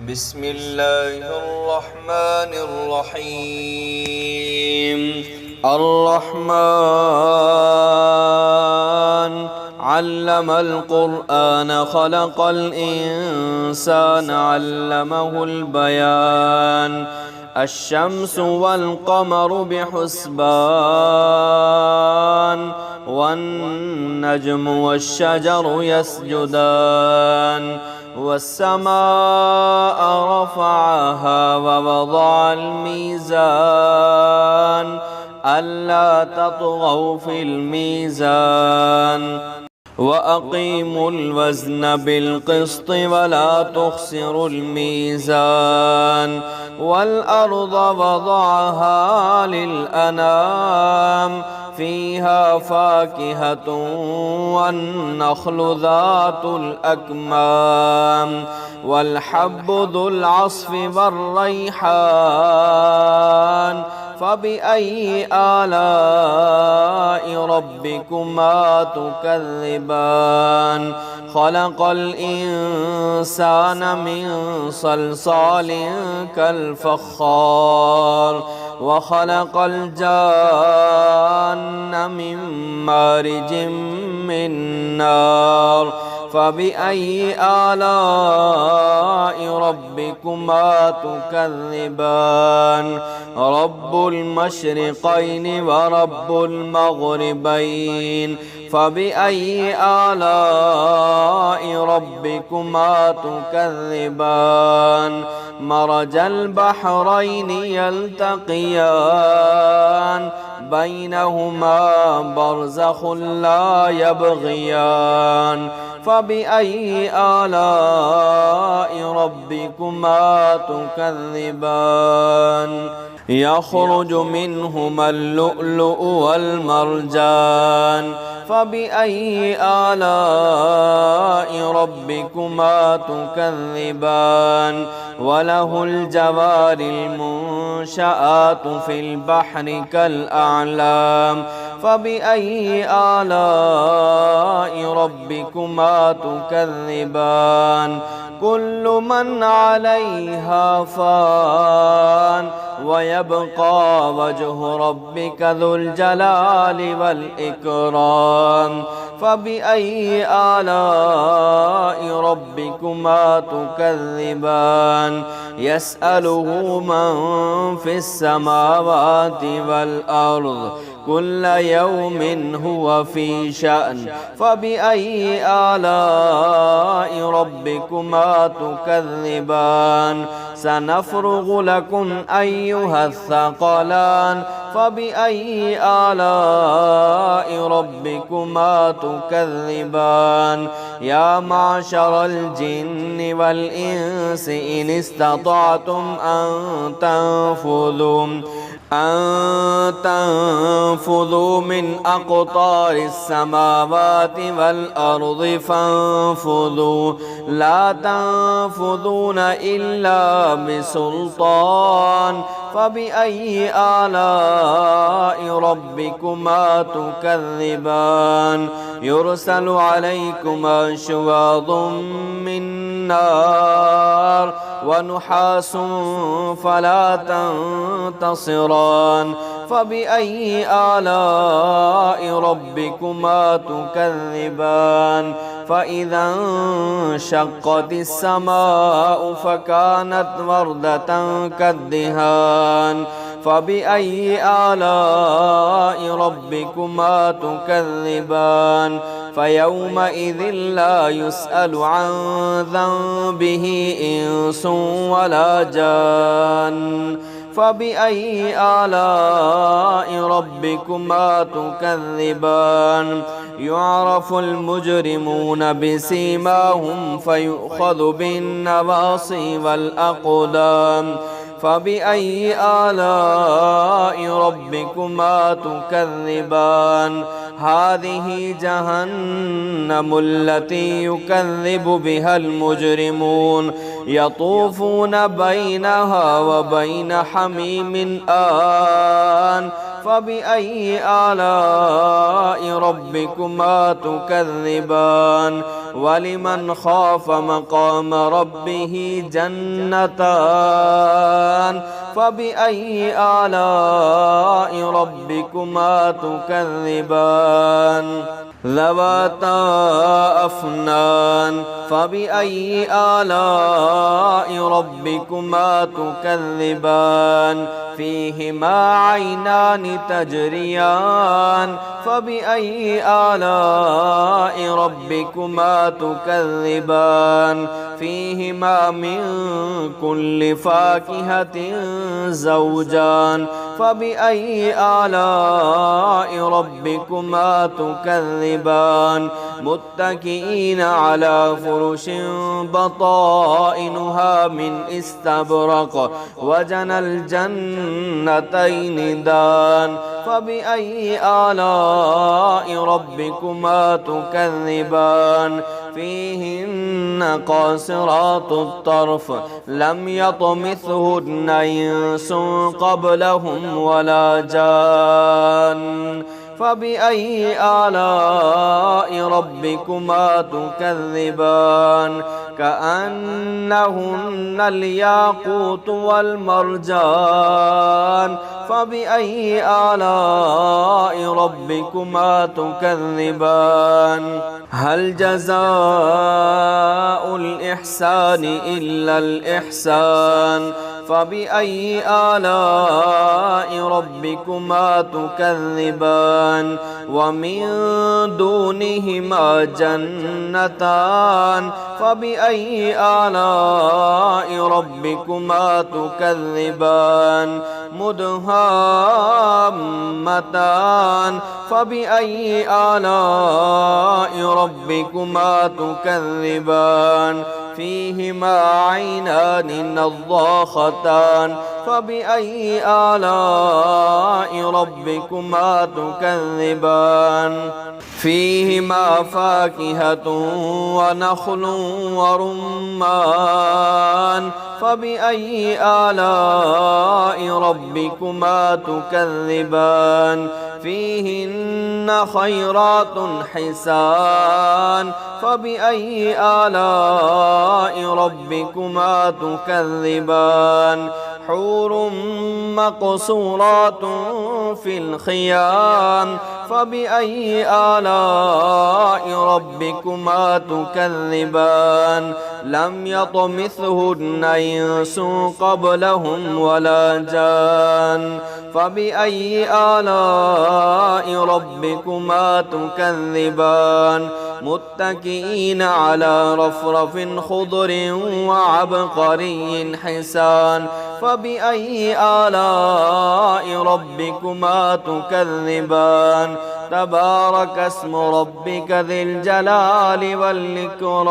بسم الله الرحمن الرحيم. الرحمن علم القرآن خلق الإنسان علمه البيان. الشمس والقمر بحسبان والنجم والشجر يسجدان والسماء رفعها ووضع الميزان ألا تطغوا في الميزان وأقيموا الوزن بالقسط ولا تخسروا الميزان والأرض وضعها للأنام فيها فاكهة والنخل ذات الأكمام والحب ذو العصف والريحان فبأي آلاء ربكما تكذبان خلق الإنسان من صلصال كالفخار وخلق الجان من مارج من نار فبأي آلاء ربكما تكذبان رب المشرقين ورب المغربين فبأي آلاء ربكما تكذبان مرج البحرين يلتقيان بينهما برزخ لا يبغيان فبأي آلاء ربكما تكذبان يخرج منهما اللؤلؤ والمرجان فبأي آلاء ربكما تكذبان وله الجوار المنشآت في البحر كالأعلام فبأي آلاء ربكما تكذبان كل من عليها فان ويبقى وجه ربك ذو الجلال والإكرام فبأي آلاء ربكما تكذبان يسأله من في السماوات والأرض كل يوم هو في شأن فبأي آلاء ربكما تكذبان سنفرغ لكم أيها الثقلان فبأي آلاء ربكما تكذبان يا معشر الجن والإنس إن استطعتم أن تنفذوا من أقطار السماوات والأرض فانفذوا لا تنفذون إلا بسلطان فبأي آلاء ربكما تكذبان يرسل عليكما شواظ من نار ونحاس فلا تنتصران فبأي آلاء ربكما تكذبان فإذا انشقت السماء فكانت وردة كالدهان فبأي آلاء ربكما تكذبان فيومئذ لا يسأل عن ذنبه إنس ولا جان فبأي آلاء ربكما تكذبان يعرف المجرمون بسيماهم فيؤخذ بالنواصي والأقدام فبأي آلاء ربكما تكذبان هذه جهنم التي يكذب بها المجرمون يطوفون بينها وبين حميم آن فبأي آلاء ربكما تكذبان ولمن خاف مقام ربه جنتان فبأي آلاء ربكما تكذبان ذواتا أفنان فبأي آلاء ربكما تكذبان فيهما عينان تجريان فبأي آلاء ربكما تكذبان فيهما من كل فاكهة زوجان فبأي آلاء ربكما تكذبان متكئين على فرش بطائنها من استبرق وجنى الجنتين دان فبأي آلاء ربكما تكذبان فيهن قاصرات الطرف لم يطمثهن إنس قبلهم ولا جان فبأي آلاء ربكما تكذبان كأنهن الياقوت والمرجان فبأي آلاء ربكما تكذبان هل جزاء الإحسان إلا الإحسان فبأي آلاء ربكما تكذبان ومن دونهما جنتان فبأي آلاء ربكما تكذبان مدهامتان فبأي آلاء ربكما تكذبان فيهما عينان نضاختان فبأي آلاء ربكما تكذبان فيهما فاكهة ونخل ورمان فبأي آلاء ربكما تكذبان فيهن خيرات حسان فبأي آلاء ربكما تكذبان حور مقصورات في الخيام فبأي آلاء ربكما تكذبان لم يطمثهن إنس قبلهم ولا جان فبأي آلاء ربكما تكذبان متكئين على رفرف خضر وعبقري حسان فبأي آلاء ربكما تكذبان تبارك اسم ربك ذي الجلال والإكرام.